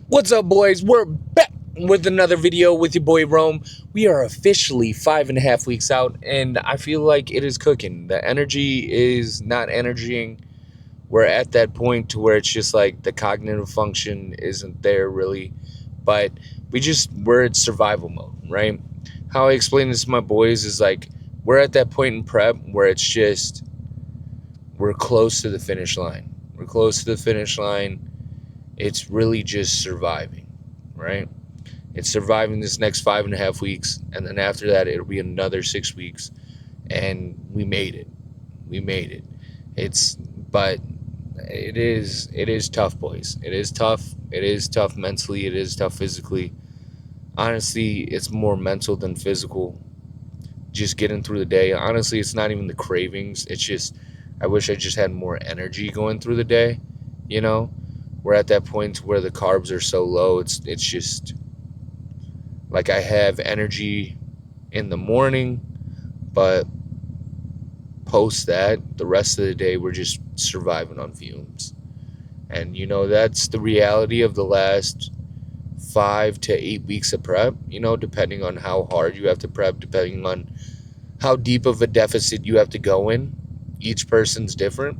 What's up, boys? We're back with another video with your boy Rome. We are officially 5.5 weeks out, and I feel like it is cooking. The energy is not energying. We're at that point to where it's just like the cognitive function isn't there really, but we're at survival mode, right? How I explain this to my boys is like we're at that point in prep where it's just we're close to the finish line. We're close to the finish line. It's really just surviving, right? It's surviving this next 5.5 weeks, and then after that, it'll be another 6 weeks, and we made it. We made it. But it is tough, boys. It is tough. It is tough mentally. It is tough physically. Honestly, it's more mental than physical. Just getting through the day. Honestly, it's not even the cravings. It's just I wish I just had more energy going through the day. You know, we're at that point where the carbs are so low. It's just like I have energy in the morning, but post that, the rest of the day we're just surviving on fumes. And that's the reality of the last 5 to 8 weeks of prep, depending on how hard you have to prep, depending on how deep of a deficit you have to go in. Each person's different.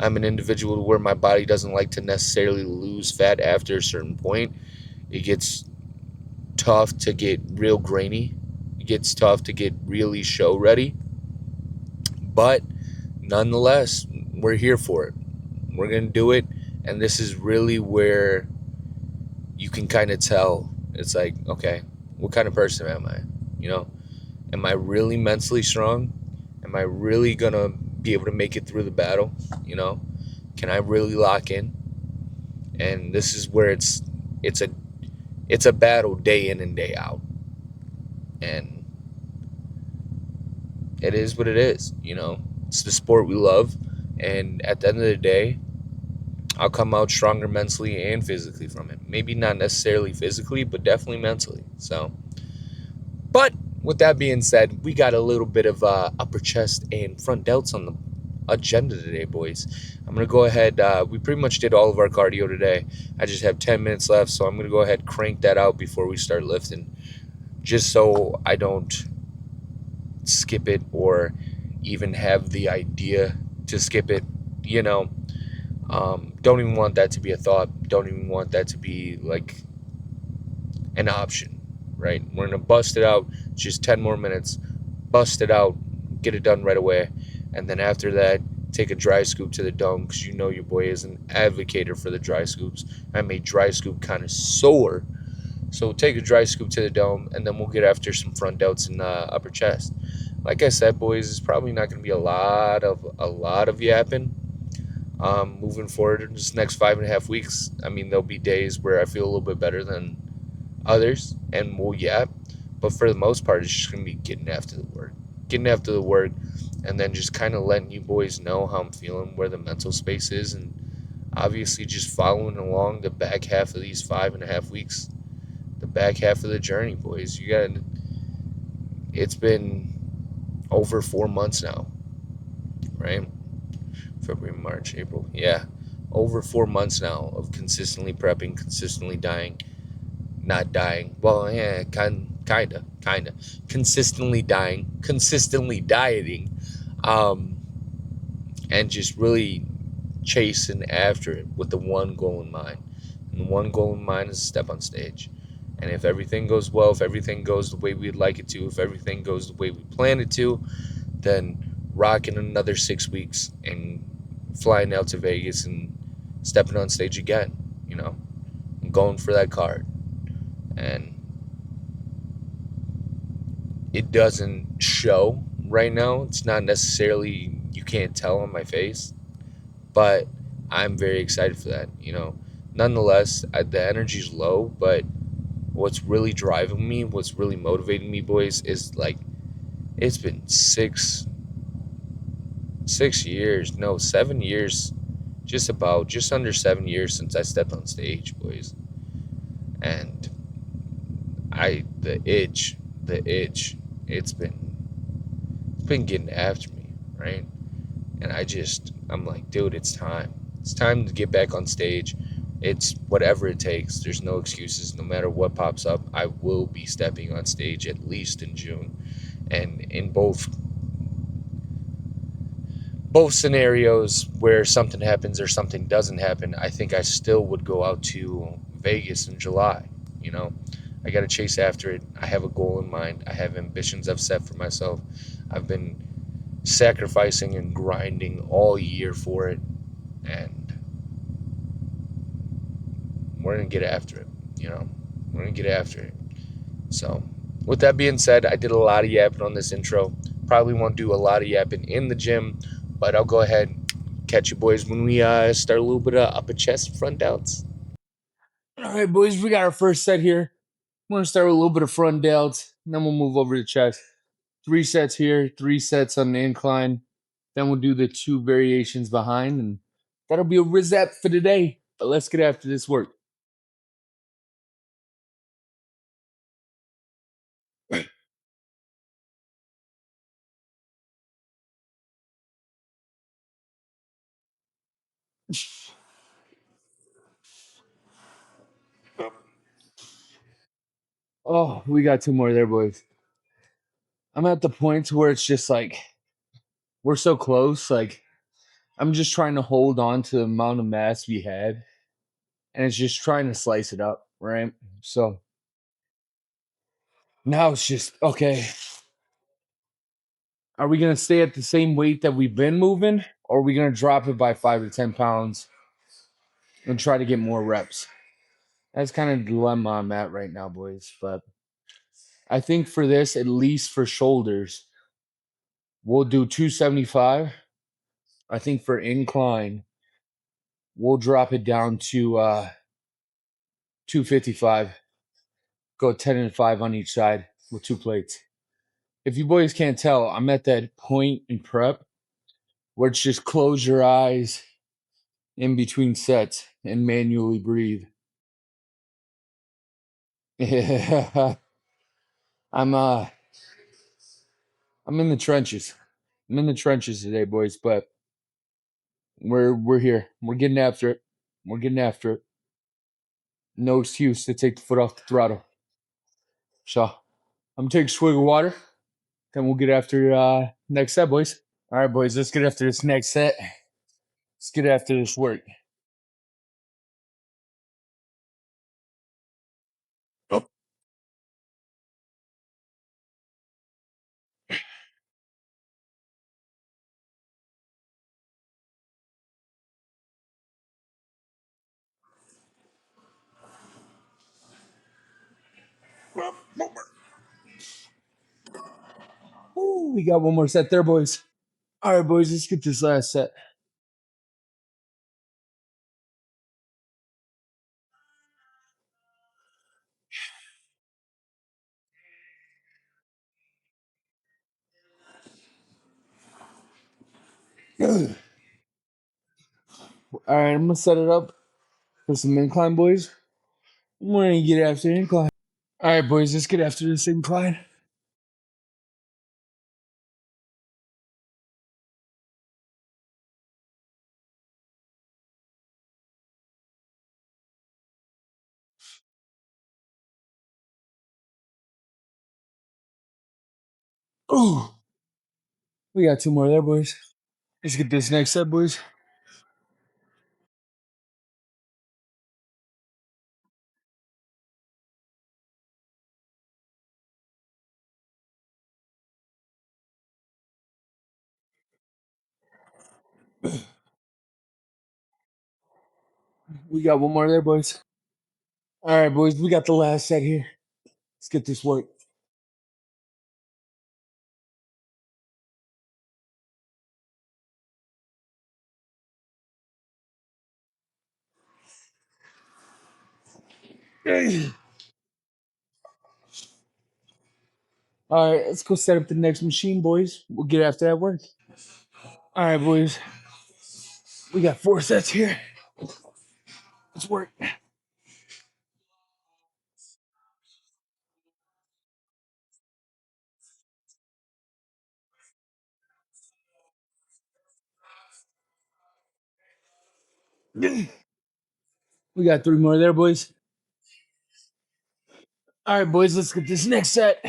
I'm an individual where my body doesn't like to necessarily lose fat after a certain point. It gets tough to get real grainy. It gets tough to get really show ready. But nonetheless, we're here for it. We're going to do it. And this is really where you can kind of tell. It's like, okay, what kind of person am I? Am I really mentally strong? Am I really going to be able to make it through the battle? Can I really lock in? And this is where it's a battle day in and day out. And it is what it is. It's the sport we love. And at the end of the day, I'll come out stronger mentally and physically from it. Maybe not necessarily physically, but definitely mentally. But with that being said, we got a little bit of upper chest and front delts on the agenda today, boys. I'm going to go ahead. We pretty much did all of our cardio today. I just have 10 minutes left, so I'm going to go ahead and crank that out before we start lifting, just so I don't skip it or even have the idea to skip it. Don't even want that to be a thought. Don't even want that to be like an option, right? We're going to bust it out. Just 10 more minutes. Bust it out. Get it done right away. And then after that, take a dry scoop to the dome, because your boy is an advocator for the dry scoops. I made dry scoop kind of sore. So take a dry scoop to the dome, and then we'll get after some front delts and upper chest. Like I said, boys, it's probably not going to be a lot of yapping. Moving forward in this next 5.5 weeks, there'll be days where I feel a little bit better than others, and we'll yap. But for the most part, it's just going to be getting after the work, and then just kind of letting you boys know how I'm feeling, where the mental space is, and obviously just following along the back half of these 5.5 weeks, the back half of the journey, boys. It's been over 4 months now, right? February, March, April. Yeah, over 4 months now of consistently prepping, consistently not dying. Well, yeah, kind of. Consistently dying, consistently dieting, and just really chasing after it with the one goal in mind. And the one goal in mind is to step on stage. And if everything goes well, if everything goes the way we'd like it to, if everything goes the way we planned it to, then rocking another 6 weeks and flying out to Vegas and stepping on stage again. I'm going for that card. And it doesn't show right now. It's not necessarily, you can't tell on my face, but I'm very excited for that. Nonetheless, the energy's low, but what's really driving me, what's really motivating me, boys, is like, it's been 6 years, no, 7 years, just under 7 years since I stepped on stage, boys. And the itch, it's been getting after me, right? And I'm like, dude, it's time to get back on stage. It's whatever it takes. There's no excuses. No matter what pops up, I will be stepping on stage at least in June. And in both scenarios where something happens or something doesn't happen, I think I still would go out to Vegas in July. You know, I got to chase after it. I have a goal in mind. I have ambitions I've set for myself. I've been sacrificing and grinding all year for it, and we're gonna get after it. You know, we're gonna get after it. So, with that being said, I did a lot of yapping on this intro. Probably won't do a lot of yapping in the gym, but I'll go ahead and catch you boys when we start a little bit of upper chest front delts. All right, boys, we got our first set here. We're gonna start with a little bit of front delts, and then we'll move over to chest. 3 sets here, 3 sets on the incline. Then we'll do the 2 variations behind, and that'll be a reset for today. But let's get after this work. Oh, we got 2 more there, boys. I'm at the point where it's just like we're so close. Like I'm just trying to hold on to the amount of mass we had, and it's just trying to slice it up, right? So now it's just okay. Are we gonna stay at the same weight that we've been moving, or are we gonna drop it by 5 to 10 pounds and try to get more reps? That's kind of the dilemma I'm at right now, boys. But I think for this, at least for shoulders, we'll do 275. I think for incline, we'll drop it down to 255. Go 10 and 5 on each side with 2 plates. If you boys can't tell, I'm at that point in prep where it's just close your eyes in between sets and manually breathe. I'm uh I'm in the trenches. I'm in the trenches today, boys, but we're here. We're getting after it. We're getting after it. No excuse to take the foot off the throttle. So I'm gonna take a swig of water, then we'll get after next set, boys. All right, boys, let's get after this next set. Let's get after this work. Oh. Ooh, we got 1 more set there, boys. All right, boys, let's get this last set. All right, I'm gonna set it up for some incline, boys. We're gonna get after incline. All right, boys, let's get after this incline. Ooh, we got 2 more there, boys. Let's get this next set, boys. We got 1 more there, boys. All right, boys, we got the last set here. Let's get this work. All right, let's go set up the next machine, boys. We'll get after that work. All right, boys. We got 4 sets here. Let's work. We got 3 more there, boys. All right, boys, let's get this next set.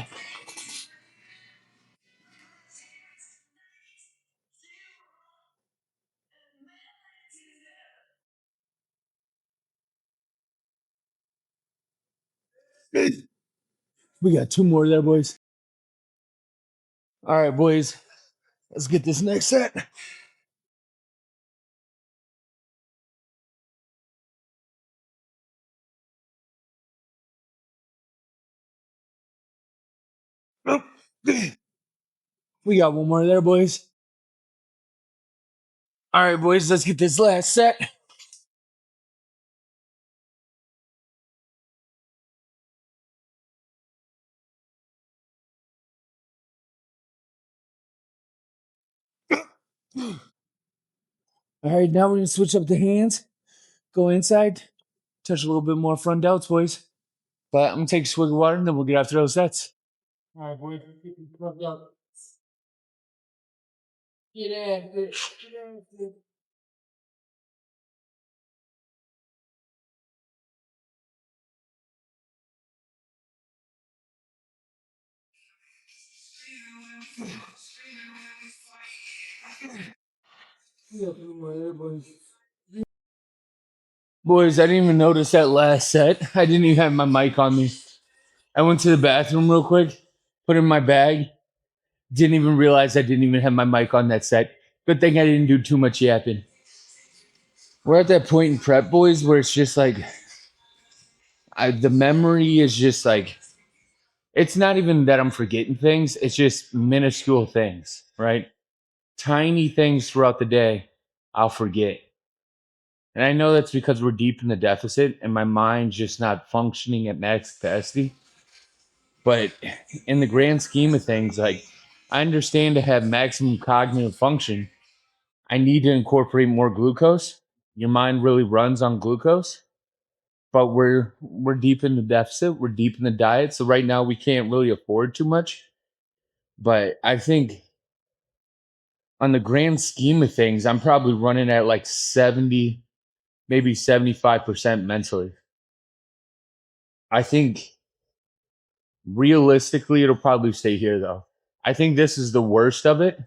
We got 2 more there, boys. All right, boys, let's get this next set. We got 1 more there, boys. All right, boys, let's get this last set. All right, now we're gonna switch up the hands, go inside, touch a little bit more front delts, boys. But I'm gonna take a swig of water and then we'll get after those sets. All right, boys, get these front delts. Get after it. Get after it. We got 3 more there, boys. Boys, I didn't even notice that last set. I didn't even have my mic on me. I went to the bathroom real quick, put it in my bag. Didn't even realize I didn't even have my mic on that set. Good thing I didn't do too much yapping. We're at that point in prep, boys, where it's just like the memory is just like it's not even that I'm forgetting things. It's just minuscule things, right? Tiny things throughout the day, I'll forget. And I know that's because we're deep in the deficit and my mind's just not functioning at max capacity. But in the grand scheme of things, like I understand to have maximum cognitive function, I need to incorporate more glucose. Your mind really runs on glucose, but we're deep in the deficit. We're deep in the diet, so right now we can't really afford too much. But I think on the grand scheme of things, I'm probably running at like 70, maybe 75% mentally. I think realistically, it'll probably stay here though. I think this is the worst of it.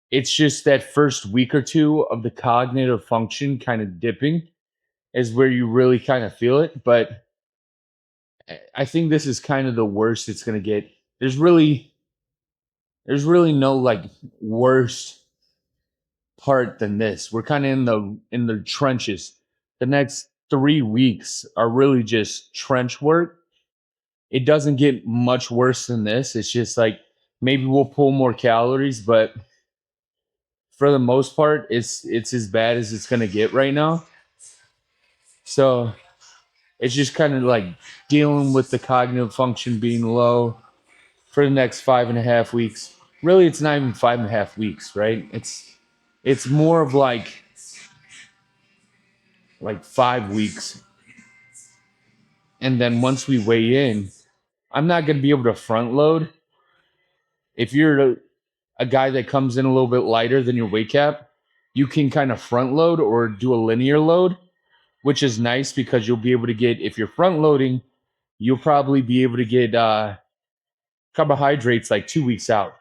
It's just that first week or two of the cognitive function kind of dipping is where you really kind of feel it. But I think this is kind of the worst it's going to get. There's really no like worst part than this. We're kind of in the trenches. The next 3 weeks are really just trench work. It doesn't get much worse than this. It's just like maybe we'll pull more calories, but for the most part, it's as bad as it's gonna get right now. So it's just kind of like dealing with the cognitive function being low for the next 5.5 weeks. Really, it's not even 5.5 weeks, right? It's more of like 5 weeks. And then once we weigh in, I'm not gonna be able to front load. If you're a guy that comes in a little bit lighter than your weight cap, you can kind of front load or do a linear load, which is nice because you'll be able to get, if you're front loading, you'll probably be able to get carbohydrates like 2 weeks out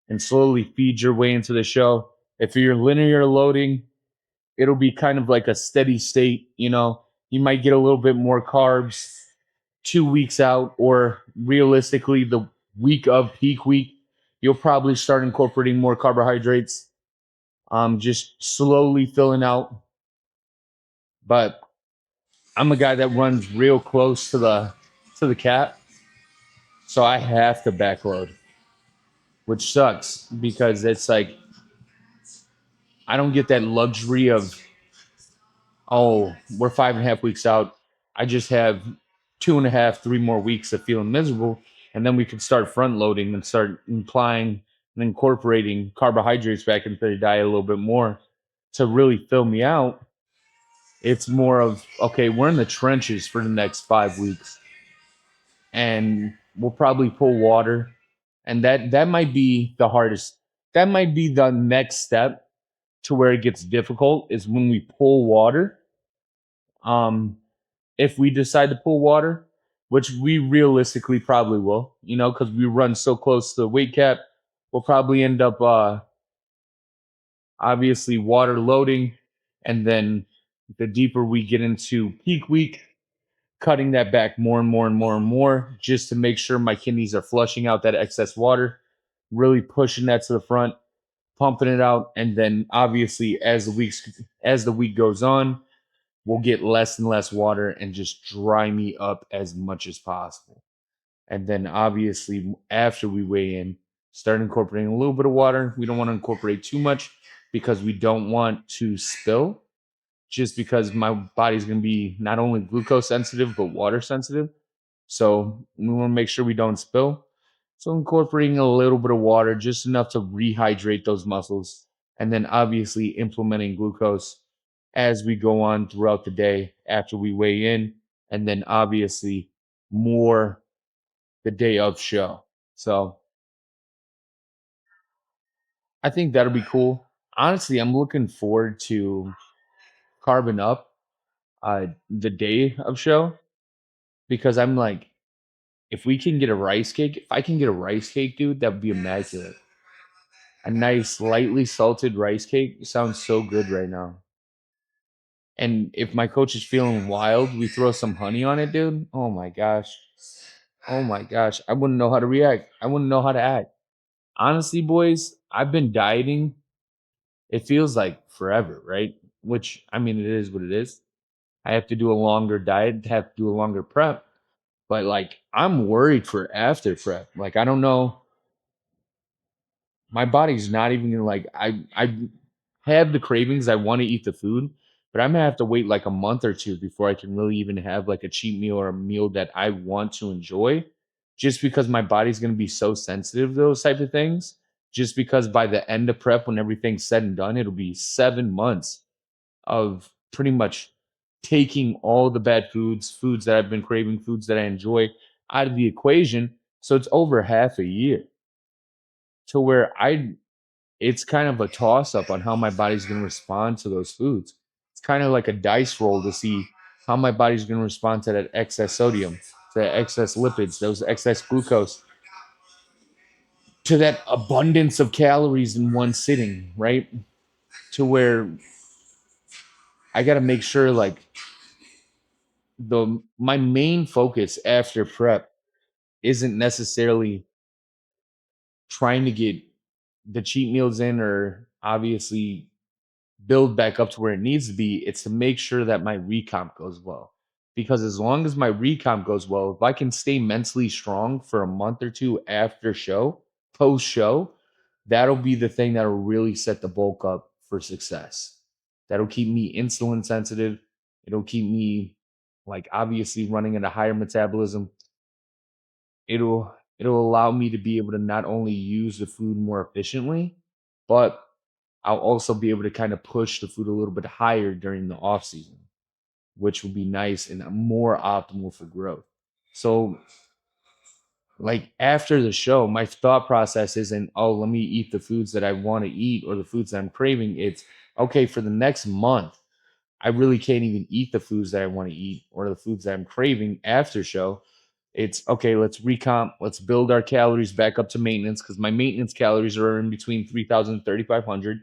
and slowly feed your way into the show. If you're linear loading, it'll be kind of like a steady state. You might get a little bit more carbs 2 weeks out, or realistically, the week of peak week, you'll probably start incorporating more carbohydrates, just slowly filling out. But I'm a guy that runs real close to the cap, so I have to backload, which sucks because it's like I don't get that luxury of, oh, we're 5.5 weeks out. I just have 2.5, 3 more weeks of feeling miserable, and then we can start front loading and start implying and incorporating carbohydrates back into the diet a little bit more to really fill me out. It's more of, okay, we're in the trenches for the next 5 weeks, and we'll probably pull water, and that might be the hardest. That might be the next step to where it gets difficult is when we pull water. Um, if we decide to pull water, which we realistically probably will, because we run so close to the weight cap, we'll probably end up obviously water loading, and then the deeper we get into peak week, cutting that back more and more and more and more, just to make sure my kidneys are flushing out that excess water, really pushing that to the front, pumping it out, and then obviously as the week goes on, we'll get less and less water and just dry me up as much as possible. And then obviously after we weigh in, start incorporating a little bit of water. We don't want to incorporate too much because we don't want to spill, just because my body's going to be not only glucose sensitive but water sensitive. So we want to make sure we don't spill. So incorporating a little bit of water, just enough to rehydrate those muscles, and then obviously implementing glucose as we go on throughout the day after we weigh in, and then obviously more the day of show. So I think that'll be cool. Honestly, I'm looking forward to carbon up the day of show, because I'm like, if we can get a rice cake, if I can get a rice cake, dude, that would be immaculate. A nice, lightly salted rice cake sounds so good right now. And if my coach is feeling wild, we throw some honey on it, dude. Oh my gosh. Oh my gosh. I wouldn't know how to react. I wouldn't know how to act. Honestly, boys, I've been dieting. It feels like forever, right? Which, I mean, it is what it is. I have to do a longer diet, have to do a longer prep. But like, I'm worried for after prep. Like, I don't know, my body's not even gonna, like, I have the cravings. I want to eat the food, but I'm gonna have to wait like a month or two before I can really even have like a cheat meal or a meal that I want to enjoy, just because my body's gonna be so sensitive to those type of things. Just because by the end of prep, when everything's said and done, it'll be 7 months of pretty much taking all the bad foods that I've been craving, foods that I enjoy, out of the equation. So it's over half a year to where it's kind of a toss up on how my body's going to respond to those foods. It's kind of like a dice roll to see how my body's going to respond to that excess sodium, to that excess lipids, those excess glucose, to that abundance of calories in one sitting, right? To where I got to make sure, like, the my main focus after prep isn't necessarily trying to get the cheat meals in, or obviously build back up to where it needs to be. It's to make sure that my recomp goes well. Because as long as my recomp goes well, if I can stay mentally strong for a month or two after show, post show, that'll be the thing that'll really set the bulk up for success. That'll keep me insulin sensitive. It'll keep me, like, obviously running at a higher metabolism. It'll allow me to be able to not only use the food more efficiently, but I'll also be able to kind of push the food a little bit higher during the off season, which will be nice and more optimal for growth. So, like, after the show, my thought process isn't, oh, let me eat the foods that I want to eat or the foods that I'm craving. It's okay, for the next month, I really can't even eat the foods that I want to eat or the foods that I'm craving after show. It's okay, let's recomp, let's build our calories back up to maintenance, because my maintenance calories are in between 3,000 and 3,500.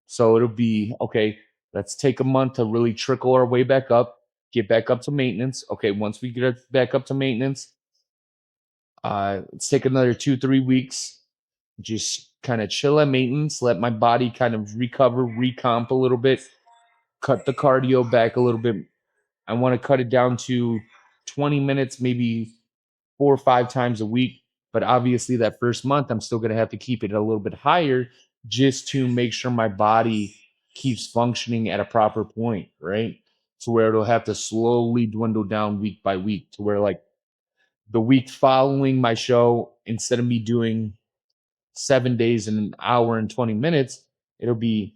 So it'll be okay, let's take a month to really trickle our way back up, get back up to maintenance. Okay, once we get back up to maintenance, let's take another 2, 3 weeks, just kind of chill at maintenance, let my body kind of recover, recomp a little bit, cut the cardio back a little bit. I want to cut it down to 20 minutes, maybe 4 or 5 times a week. But obviously, that first month, I'm still going to have to keep it a little bit higher, just to make sure my body keeps functioning at a proper point, right? To where it'll have to slowly dwindle down week by week, to where, like, the week following my show, instead of me doing 7 days in an hour and 20 minutes, it'll be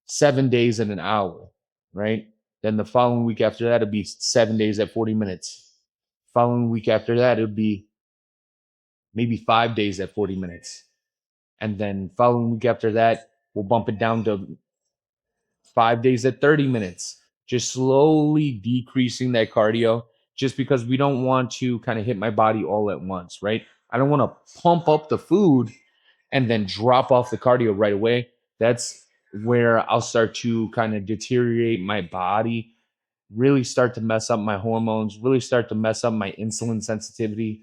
7 days in an hour, right? Then the following week after that, it'll be 7 days at 40 minutes. Following week after that, it'll be maybe 5 days at 40 minutes. And then following week after that, we'll bump it down to 5 days at 30 minutes, just slowly decreasing that cardio just because we don't want to kind of hit my body all at once, right? I don't want to pump up the food and then drop off the cardio right away. That's where I'll start to kind of deteriorate my body, really start to mess up my hormones, really start to mess up my insulin sensitivity.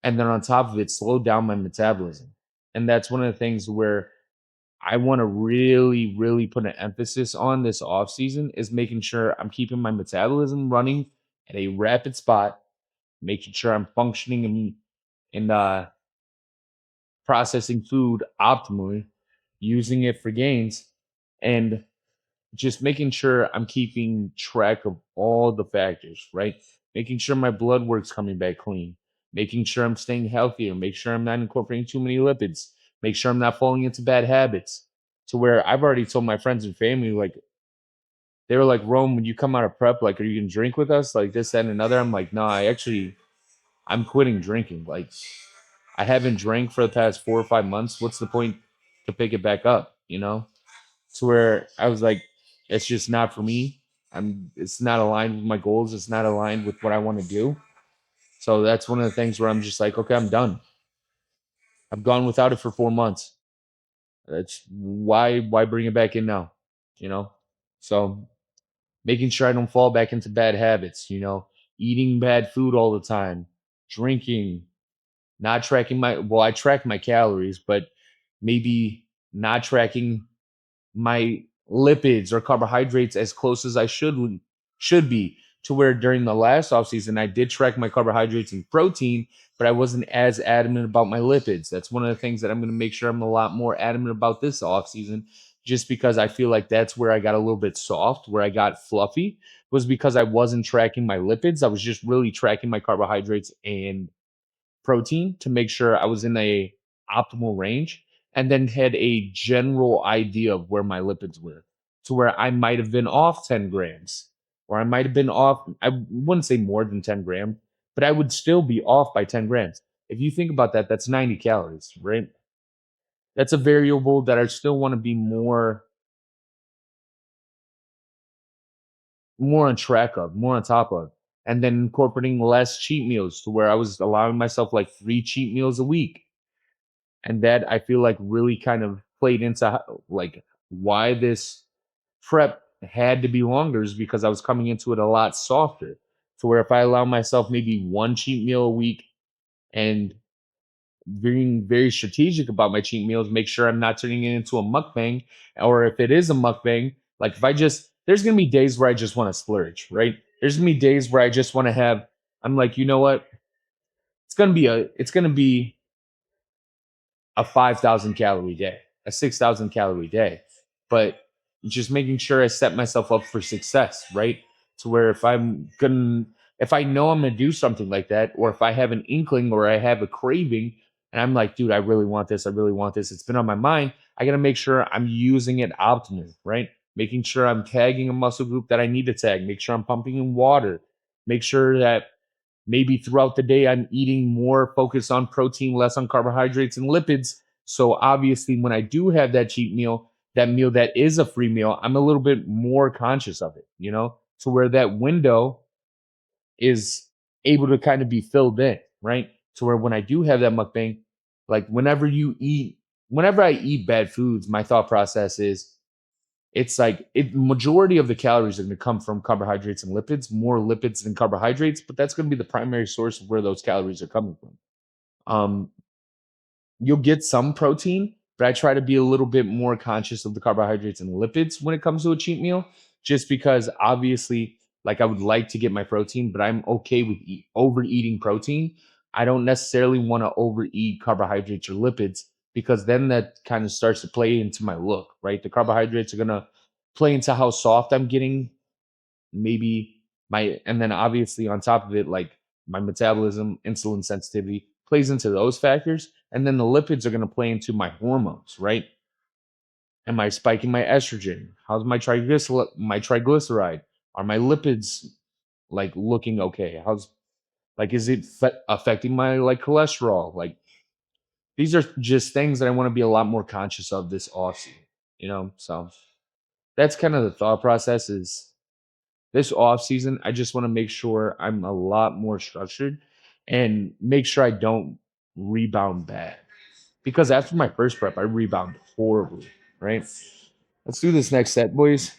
And then on top of it, slow down my metabolism. And that's one of the things where I want to really, really put an emphasis on this off season is making sure I'm keeping my metabolism running at a rapid spot, making sure I'm functioning in processing food optimally, using it for gains, and just making sure I'm keeping track of all the factors, right? Making sure my blood work's coming back clean, making sure I'm staying healthier, make sure I'm not incorporating too many lipids, make sure I'm not falling into bad habits. To where I've already told my friends and family, like, they were like, Rome, when you come out of prep, like, are you gonna drink with us? Like this, that, and another. I'm like, no, I'm quitting drinking. Like, I haven't drank for the past 4 or 5 months. What's the point to pick it back up? To where I was like, it's just not for me. It's not aligned with my goals. It's not aligned with what I want to do. So that's one of the things where I'm just like, okay, I'm done. I've gone without it for 4 months. That's why bring it back in now? You know? So making sure I don't fall back into bad habits, eating bad food all the time, drinking, not tracking I track my calories, but maybe not tracking my lipids or carbohydrates as close as I should be, to where during the last off season I did track my carbohydrates and protein, but I wasn't as adamant about my lipids. That's one of the things that I'm going to make sure I'm a lot more adamant about this off season, just because I feel like that's where I got a little bit soft, where I got fluffy, was because I wasn't tracking my lipids. I was just really tracking my carbohydrates and protein to make sure I was in a optimal range, and then had a general idea of where my lipids were, to where I might have been off 10 grams, or I might have been off, I wouldn't say more than 10 grams, but I would still be off by 10 grams. If you think about that, that's 90 calories, right? That's a variable that I still want to be more on track of, more on top of. And then incorporating less cheat meals, to where I was allowing myself like 3 cheat meals a week. And that I feel like really kind of played into like why this prep had to be longer, is because I was coming into it a lot softer. So where if I allow myself maybe 1 cheat meal a week, and being very strategic about my cheat meals, make sure I'm not turning it into a mukbang, or if it is a mukbang, like if I just there's gonna be days where I just want to splurge, right? There's gonna be days where I just want to have. I'm like, you know what? It's gonna be a 5,000 calorie day, a 6,000 calorie day, but just making sure I set myself up for success, right? To where if I know I'm gonna do something like that, or if I have an inkling or I have a craving, and I'm like, dude, I really want this, it's been on my mind, I gotta make sure I'm using it optimally, right? Making sure I'm tagging a muscle group that I need to tag, make sure I'm pumping in water, make sure that maybe throughout the day, I'm eating more focused on protein, less on carbohydrates and lipids. So obviously, when I do have that cheat meal, that meal that is a free meal, I'm a little bit more conscious of it, to where that window is able to kind of be filled in, right? To where when I do have that mukbang, like whenever I eat bad foods, my thought process is it's like majority of the calories are going to come from carbohydrates and lipids, more lipids than carbohydrates, but that's going to be the primary source of where those calories are coming from. Um, you'll get some protein, but I try to be a little bit more conscious of the carbohydrates and lipids when it comes to a cheat meal, just because obviously, like, I would like to get my protein, but I'm okay with overeating protein. I don't necessarily want to overeat carbohydrates or lipids, because then that kind of starts to play into my look, right? The carbohydrates are going to play into how soft I'm getting, maybe and then obviously on top of it, like my metabolism, insulin sensitivity plays into those factors. And then the lipids are going to play into my hormones, right? Am I spiking my estrogen? How's my triglyceride? Are my lipids like looking okay? How's like is it affecting my like cholesterol? Like these are just things that I want to be a lot more conscious of this off season, So that's kind of the thought process is this off season, I just want to make sure I'm a lot more structured and make sure I don't rebound bad. Because after my first prep, I rebound horribly, right? Let's do this next set, boys.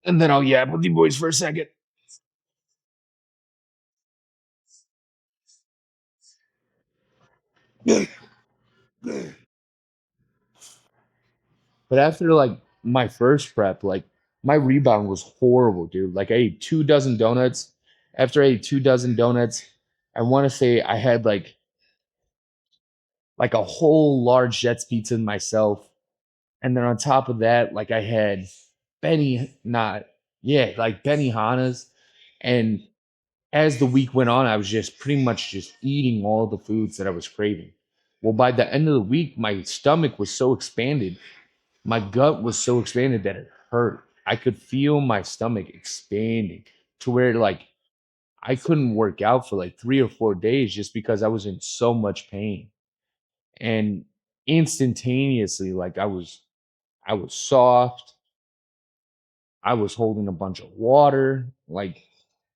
And then I'll yap with you boys for a second. But after like my first prep, like my rebound was horrible, dude. Like I ate 2 dozen donuts. After I ate 2 dozen donuts, I want to say I had like a whole large Jets pizza in myself. And then on top of that, like I had not, yeah, like Benihana's. And as the week went on, I was just pretty much just eating all the foods that I was craving. Well, by the end of the week, my stomach was so expanded, my gut was so expanded that it hurt. I could feel my stomach expanding to where like I couldn't work out for like 3 or 4 days just because I was in so much pain. And instantaneously, like I was soft. I was holding a bunch of water. Like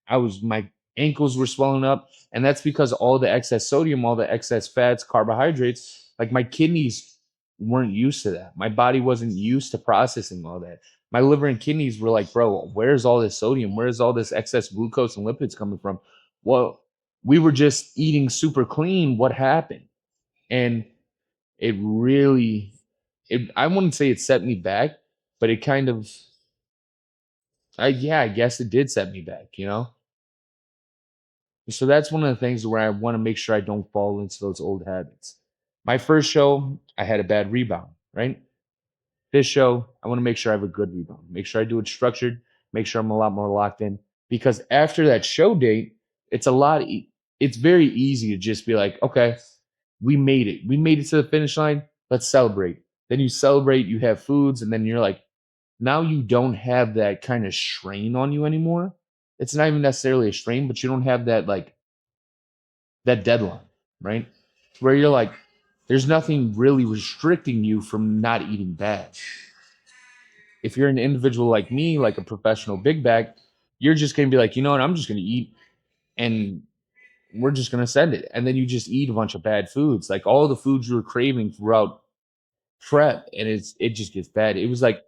my ankles were swelling up. And that's because all the excess sodium, all the excess fats, carbohydrates, like my kidneys weren't used to that. My body wasn't used to processing all that. My liver and kidneys were like, bro, where's all this sodium? Where's all this excess glucose and lipids coming from? Well, we were just eating super clean. What happened? And it really, I wouldn't say it set me back, but it kind of, yeah, I guess it did set me back, you know? So that's one of the things where I want to make sure I don't fall into those old habits. My first show, I had a bad rebound, right? This show, I want to make sure I have a good rebound. Make sure I do it structured, make sure I'm a lot more locked in. Because after that show date, it's a lot, it's very easy to just be like, okay, we made it. We made it to the finish line. Let's celebrate. Then you celebrate, you have foods, and then you're like, now you don't have that kind of strain on you anymore. It's not even necessarily a strain, but you don't have that like that deadline, right? Where you're like, there's nothing really restricting you from not eating bad. If you're an individual like me, like a professional big bag, you're just gonna be like, you know what, I'm just gonna eat and we're just gonna send it. And then you just eat a bunch of bad foods, like all the foods you were craving throughout prep, and it just gets bad. It was like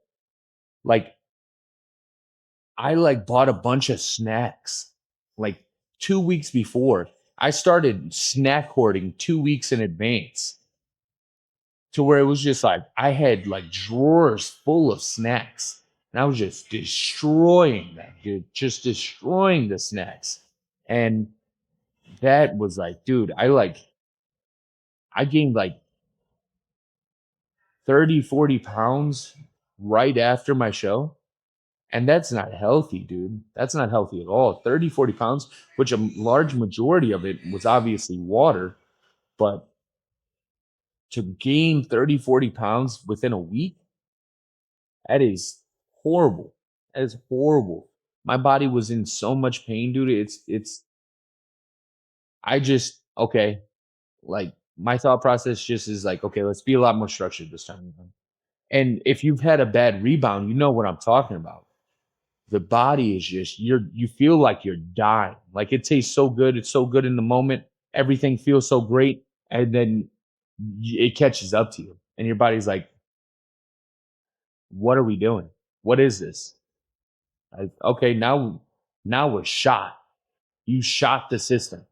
I like bought a bunch of snacks like 2 weeks before. I started snack hoarding 2 weeks in advance to where it was just like I had like drawers full of snacks. And I was just destroying them, dude, just destroying the snacks. And that was like, dude, I gained like 30, 40 pounds right after my show. And that's not healthy, dude. That's not healthy at all. 30, 40 pounds, which a large majority of it was obviously water, but to gain 30, 40 pounds within a week, that is horrible. That is horrible. My body was in so much pain, dude. I just, okay, like my thought process just is like, okay, let's be a lot more structured this time around. And if you've had a bad rebound, you know what I'm talking about. The body is just, you feel like you're dying. Like it tastes so good. It's so good in the moment. Everything feels so great. And then it catches up to you. And your body's like, what are we doing? What is this? Okay, now we're shot. You shot the system.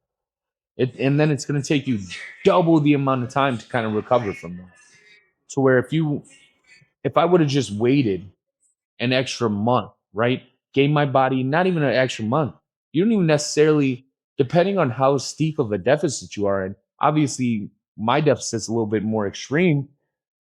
And then it's going to take you double the amount of time to kind of recover from that. To where if I would have just waited an extra month, right? Gave my body not even an extra month. You don't even necessarily, depending on how steep of a deficit you are in. Obviously, my deficit's a little bit more extreme,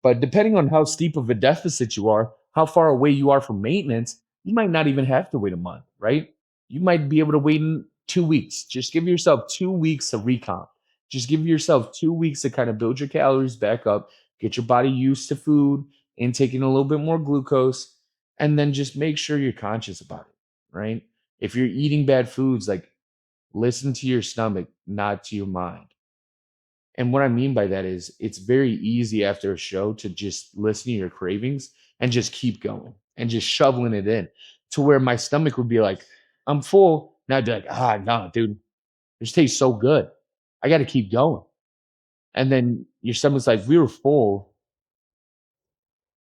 but depending on how steep of a deficit you are, how far away you are from maintenance, you might not even have to wait a month, right? You might be able to wait in 2 weeks. Just give yourself 2 weeks of recon. Just give yourself 2 weeks to kind of build your calories back up, get your body used to food and taking a little bit more glucose, and then just make sure you're conscious about it, right? If you're eating bad foods, like listen to your stomach, not to your mind. And what I mean by that is it's very easy after a show to just listen to your cravings and just keep going and just shoveling it in. to where my stomach would be like, I'm full. And I'd be like, no, dude, this tastes so good. I got to keep going. And then your stomach's like, we were full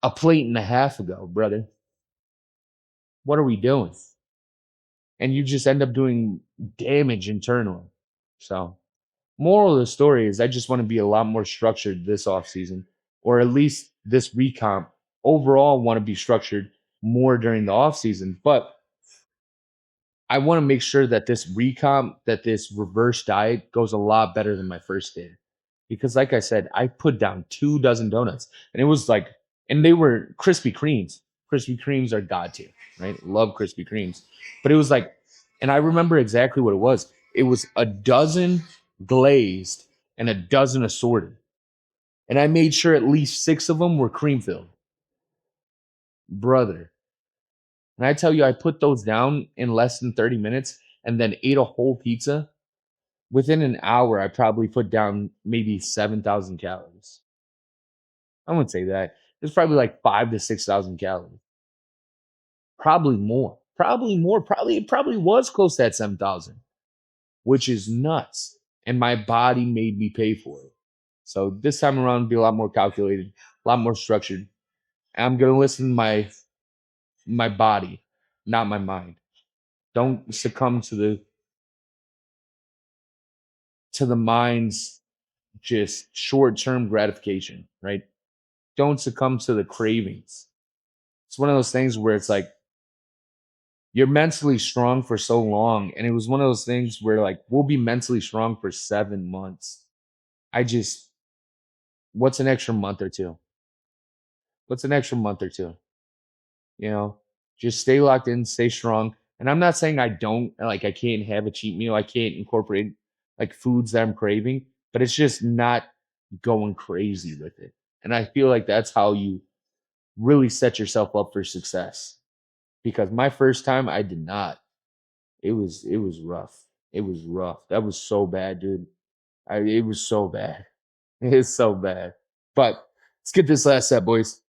a plate and a half ago, brother. What are we doing? And you just end up doing damage internally. So, moral of the story is I just want to be a lot more structured this off season, or at least this recomp. Overall, want to be structured more during the off season, but I want to make sure that this recomp, that this reverse diet goes a lot better than my first did. Because, like I said, I put down 2 dozen donuts and it was like, and they were Krispy Kremes. Krispy Kremes are god tier, right? Love Krispy Kremes. But it was like, and I remember exactly what it was. It was a dozen glazed and a dozen assorted. And I made sure at least 6 of them were cream filled. Brother, and I tell you, I put those down in less than 30 minutes and then ate a whole pizza. Within an hour, I probably put down maybe 7,000 calories. I wouldn't say that. It's probably like 5 to 6,000 calories. Probably more. Probably more. Probably it probably was close to that 7,000, which is nuts. And my body made me pay for it. So this time around, be a lot more calculated, a lot more structured. And I'm gonna listen to my body, not my mind. Don't succumb to the mind's just short-term gratification, right? Don't succumb to the cravings. It's one of those things where it's like you're mentally strong for so long. And it was one of those things where like we'll be mentally strong for 7 months. I just, what's an extra month or two? What's an extra month or two? You know, just stay locked in, stay strong. And I'm not saying I don't like I can't have a cheat meal. I can't incorporate like foods that I'm craving, but it's just not going crazy with it. And I feel like that's how you really set yourself up for success. Because my first time I did not. It was rough. It was rough. That was so bad, dude. It was so bad. It's so bad. But let's get this last set, boys.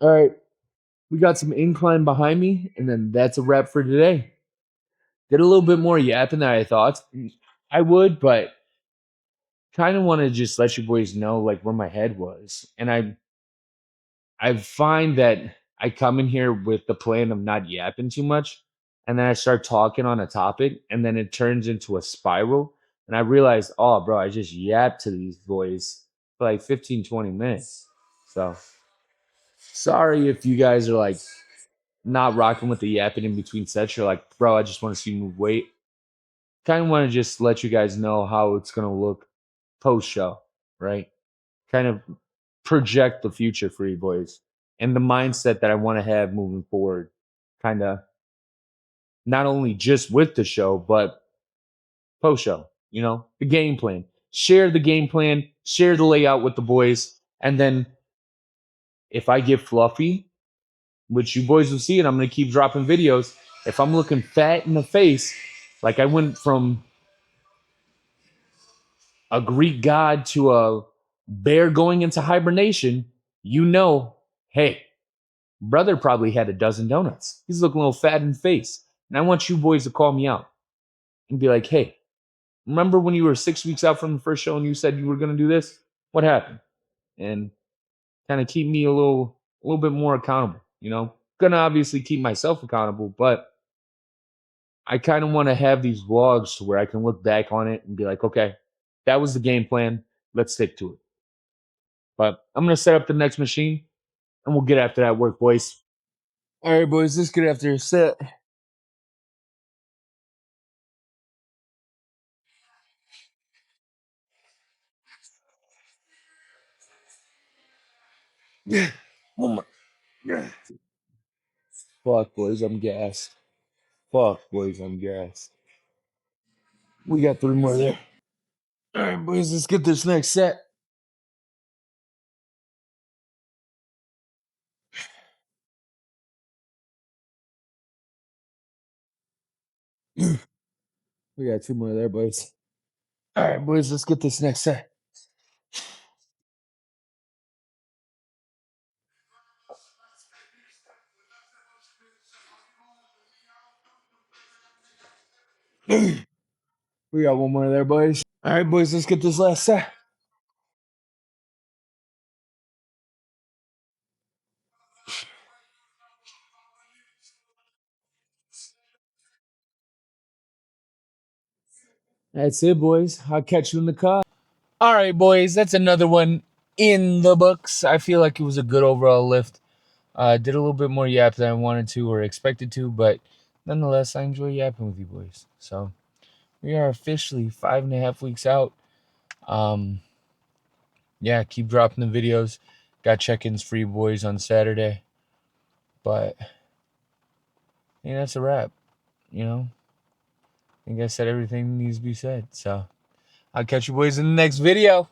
All right. We got some incline behind me, and then that's a wrap for today. Did a little bit more yapping than I thought I would, but kind of want to just let you boys know like where my head was. And I find that I come in here with the plan of not yapping too much, and then I start talking on a topic, and then it turns into a spiral. And I realize, oh, bro, I just yapped to these boys for like 15, 20 minutes. So sorry if you guys are like not rocking with the yapping in between sets. You're like, bro, I just want to see you move weight. Kind of want to just let you guys know how it's going to look post show, right? Kind of project the future for you boys and the mindset that I want to have moving forward. Kind of not only just with the show, but post show, the game plan. Share the game plan, share the layout with the boys. And then if I get fluffy, which you boys will see, and I'm going to keep dropping videos, if I'm looking fat in the face, like I went from a Greek god to a bear going into hibernation, hey, brother probably had a dozen donuts. He's looking a little fat in the face. And I want you boys to call me out and be like, hey, remember when you were 6 weeks out from the first show and you said you were going to do this? What happened? And kind of keep me a little bit more accountable. Gonna obviously keep myself accountable, but I kind of want to have these vlogs to where I can look back on it and be like, okay, that was the game plan. Let's stick to it. But I'm going to set up the next machine and we'll get after that work, boys. All right, boys, let's get after a set. Oh my God. Fuck, boys, I'm gassed. Fuck, boys, I'm gassed. We got 3 more there. All right, boys, let's get this next set. We got 2 more there, boys. All right, boys, let's get this next set. We got one more there, boys. All right, boys, let's get this last set. That's it, boys. I'll catch you in the car. All right, boys, that's another one in the books. I feel like it was a good overall lift. Did a little bit more yap than I wanted to or expected to, but nonetheless, I enjoy yapping with you boys. So we are officially 5.5 weeks out. Um, yeah, keep dropping the videos. Got check-ins for you boys on Saturday. But yeah, that's a wrap. You know, I think I said everything that needs to be said. So I'll catch you boys in the next video.